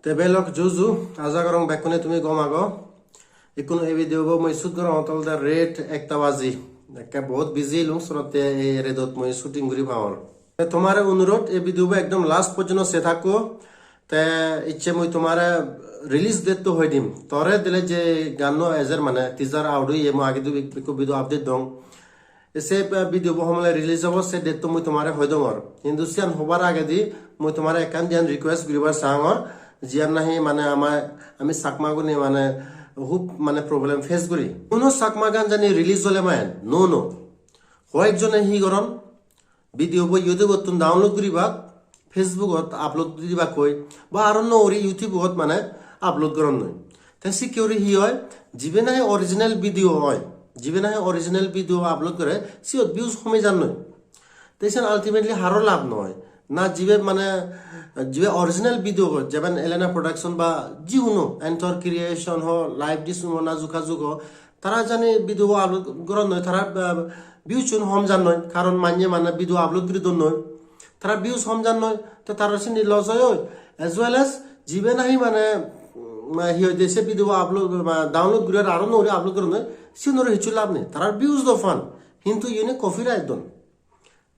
Tebelok juzu aja gorong bekone তুমি গম আগো ইকুন এই ভিডিও গো মই শুট গরম অতল দা রেট একটা বাজি একটা বহুত বিজি লুং সরতে এই রেদত মই শুটিং করি পাওয়ার তোমার অনুরোধ এই ভিডিও একদম লাস্ট পর্যন্ত সে থাকো তে ইচ্ছে মই তোমার রিলিজ ডেট তো হই দিম তরে দিলে যে গানো এজার মানে টিজার আউডই এমো আগে তো ভিডিও আপডেট দং এসে ভিডিও বহমলে রিলিজ হবো সে ডেট তো মই তোমার হই দঙর কিন্তু সিয়ান হবার আগে দি মই তোমার একান দিয়ান রিকোয়েস্ট করিবার চাঙর জিয়ান নাহি মানে আমি চাকমাগুনি মানে খুব মানে প্রবলেম ফেস করি কোনো চাকমা গান জানি রিলিজ হলে মায়েন নো কয়েকজনে হি গরম ভিডিও বই ইউটিউবত ডাউনলোড করিবা ফেসবুকত আপলোড দিবা কই বা আর ওরি ইউটিউবত মানে আপলোড করন নয় তাই সিকিউরি হি হয় যিবে নাহি অরিজিনাল ভিডিও হয় যিবে নাহি অরিজিনাল ভিডিও আপলোড করে সিওত ভিউজ কমে যান নয় তাইছেন আলটিমেটলি হারো লাভ নয় না যিবে মানে যিবে অরিজিনাল ভিডিও যেমন এলেনা প্রোডাকশন বা যিকোনো এন্টর ক্রিয়েশন হ লাইভ ডিসুম না যোগাযোগ তারা জানে ভিডিও আপলোড করন নয় তারা ভিউজ হম জান নয় কারণ মান্য মানে ভিডিও আপলোড করে দন নয় তারা ভিউজ হম জান নয় তো তারা সিনি লস হয় এজ ওয়েল এজ যিবে নাহি মানে হি দেশে ভিডিও আপলোড ডাউনলোড করে আরো নরে আপলোড করে নয় সিনরে হিচু লাভ নেই তারা ভিউজ দ ফান কিন্তু ইউনে কপিরাইট দন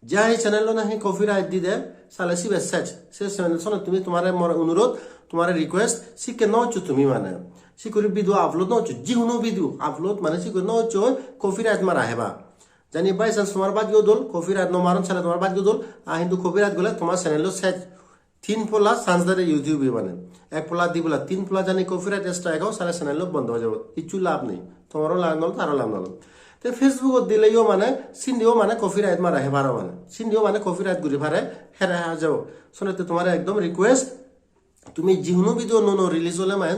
যা এই চ্যানেল না হি কপিরাইট দি দে সালে সি মেসেজ সে চ্যানেল শোনো তুমি তোমার মোর অনুরোধ তোমার রিকোয়েস্ট সি কে নচু তুমি মানে সি করে ভিডিও আপলোড নচু যিহুনো ভিডিও আপলোড মানে সি করে নচু কপিরাইট মারা হেবা জানি বাই চান্স তোমার বাদ গিয়ে দল কপিরাইট ন মারন চ্যানেল তোমার বাদ গিয়ে দল কিন্তু কপিরাইট গলে তোমার চ্যানেল সেট 3 পোলা চান্স দারে ইউটিউবে মানে 1 পোলা দি বলা 3 পোলা জানি কপিরাইট স্ট্রাইক হোক সারা চ্যানেল বন্ধ হয়ে যাব কিছু লাভ নেই তোমারও লাভ নল তারও লাভ নল তো ফেসবুকত দিলেও মানে সিন্দিও মানে কপিরাইট মারা হেবারও মানে সিন্দিও মানে কপিরাইট ঘুরি ভারে হেরা যাব শোনাতে তোমার একদম রিকোয়েস্ট তুমি যিকোনো ভিডিও নো রিলিজ হলে মানে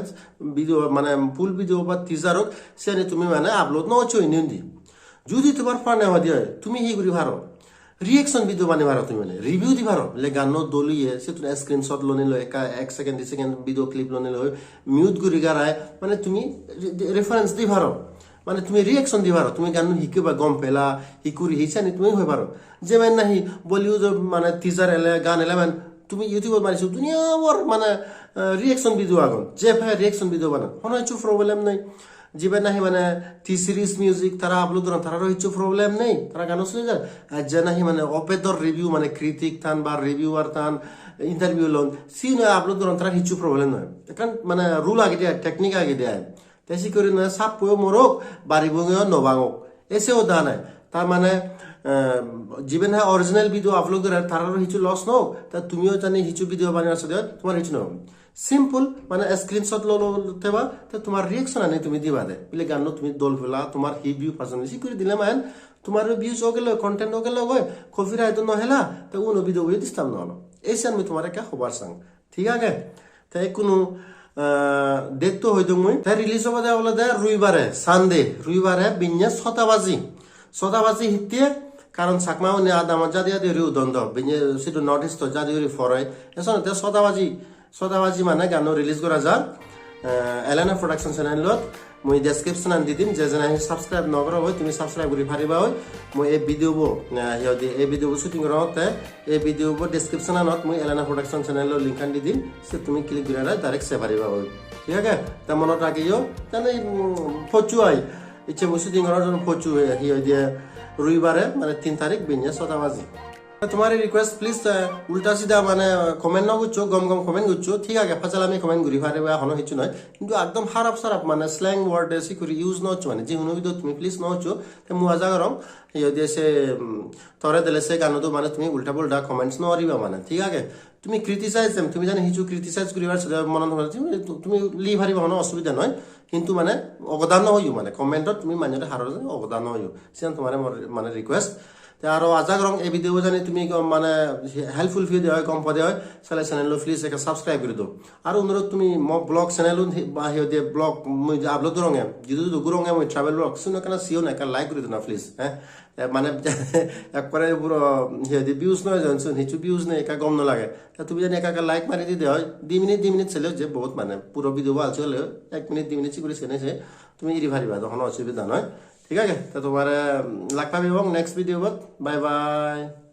ভিডিও মানে ফুল ভিডিও বা টিজার হোক সে তুমি মানে আপলোড নচো ইন্দি যদি তোমার ফানে হওয়া দিয়ে তুমি হি ঘুরি ভারো রিয়েকশন ভিডিও বানিয়ে ভারো তুমি মানে রিভিউ দি ভারো লে গান দলিয়ে সে তুমি স্ক্রিনশট লোনে লো এক সেকেন্ড 2 সেকেন্ড ভিডিও ক্লিপ লোনে লো মিউট ঘুরি গারায় মানে তুমি রেফারেন্স দি ভারো মানে তুমি রিয়েকশন দি পারো তুমি গান শিকিবা গম পেলা শিকুরি হিচানি তুমি হয়ে পারো যে মানে নাহি বলিউড মানে টিজার এলে গান এলে মানে তুমি ইউটিউবত মারিছো দুনিয়ার মানে রিয়েকশন ভিডিও আগন যে ভাই রিয়েকশন ভিডিও বানান কোনো কিছু প্রবলেম নাই যিবে নাহি মানে টি সিরিজ মিউজিক তারা আপলোড করেন তারা কিছু প্রবলেম নেই তারা গান শুনে যায় আর যে নাহি মানে অপেদর রিভিউ মানে ক্রিটিক থান বা রিভিউয়ার থান ইন্টারভিউ লোন সি নয় আপলোড করেন তারা কিছু প্রবলেম নয় কারণ মানে রুল আগে দেয় টেকনিক আগে দেয় তেসি করে না সাপ পয়ো মরক বাড়ি বঙেও নবাঙক এসেও দা নাই তার মানে যিবে না অরিজিনাল ভিডিও আপলোড করে তারারও কিছু লস নও তা তুমিও জানি কিছু ভিডিও বানিয়ে আসতে তোমার কিছু নও সিম্পল মানে স্ক্রিনশট লোবা তা তোমার রিয়েকশন আনে তুমি দিবা দে বলে গান তুমি দল ফেলা তোমার হি ভিউ পার্সোনালি করে দিলে মান তোমার ভিউজ ও গেল কন্টেন্ট ও গেল গয় কপিরাইট নহলা তা উনো ভিডিও হয়ে দিস্তাম না এসে আমি তোমার একটা খবর সাং ঠিক আছে তাই কোনো ডেট তো হইতো মই তাই রিলিজ হবা দেওয়া বলে দেয় রবিবারে বিন্যাস 6টা বাজি হিতে কারণ সাকমাও নে আদামা যা দিয়া দিও দন্দ বিন্যাস সেটা নর্থ ইস্ট যা দিও ফরাই এসন তে 6টা বাজি মানে গান রিলিজ করা যা এলানা প্রোডাকশন চ্যানেলত মই ডেসক্রিপশন আন দি দিম যে জানা সাবস্ক্রাইব নকরা হয় তুমি সাবস্ক্রাইব করি পারিবা হয় মই এই ভিডিও হিয়দি এই ভিডিও শুটিং করতে এই ভিডিও ডেসক্রিপশন আনত মই এলানা প্রোডাকশন চ্যানেলৰ লিংক আন দি দিম সে তুমি ক্লিক করে ডাইরেক্ট সে পারিবা হয় ঠিক আছে তা মনত রাখিও জানে ফচু আই ইচ্ছে মই শুটিং করার জন্য ফচু হিয়দি রবিবারে মানে 3 তারিখ বিন্যাস 6টা বাজি তোমার রিকোয়েস্ট প্লিজ উল্টা সিধা মানে কমেন্ট নগুচ্ছো গম কমেন্ট গুচ্ছো ঠিক আছে ফাচাল আমি কমেন্ট ঘুরি ফারে এখনো কিছু নয় কিন্তু একদম হারাপ সারাপ মানে স্ল্যাং ওয়ার্ড এসে করে ইউজ নচ্ছো মানে যে কোনো ভিডিও তুমি প্লিজ নচ্ছো তো মু আজা করম যদি সে তরে দিলে সে গান তো মানে তুমি উল্টা পুল্টা কমেন্টস নরিবা মানে ঠিক আছে তুমি ক্রিটিসাইজ তুমি জানি কিছু ক্রিটিসাইজ করিবার মনে তুমি লি ভারিবা কোনো অসুবিধা নয় কিন্তু মানে অবদান হইও মানে কমেন্টত তুমি মানুষের হারার অবদান হইও সেন তোমার মানে রিকোয়েস্ট আরো আজা রং এই ভিডিও জানি তুমি মানে হেল্পফুল ভিডিও হয় কম পদে হয় সালে চ্যানেল প্লিজ একটা সাবস্ক্রাইব করে দাও আর অনুরোধ তুমি ব্লগ চ্যানেল বা হিয়ে ব্লগ মই আপলোড রঙে যদি রঙে মই ট্রাভেল ব্লগ শুনে কেন সিও না একটা লাইক করে দিও না প্লিজ হ্যাঁ মানে একবারে পুরো হিয়ে ভিউজ নয় জানছো নিচু ভিউজ নেই একা গম নালাগে তা তুমি জানি একা লাইক মারি দিতে হয় 2 মিনিট চলে যে বহুত মানে পুরো ভিডিও ভাল চলে 1 মিনিট 2 মিনিট করে চেনেছে তুমি ইরি ভারিবা তখন অসুবিধা নয় ঠিক আছে তো তোমার লাগ পাবি এবং নেক্সট ভিডিও বাই বাই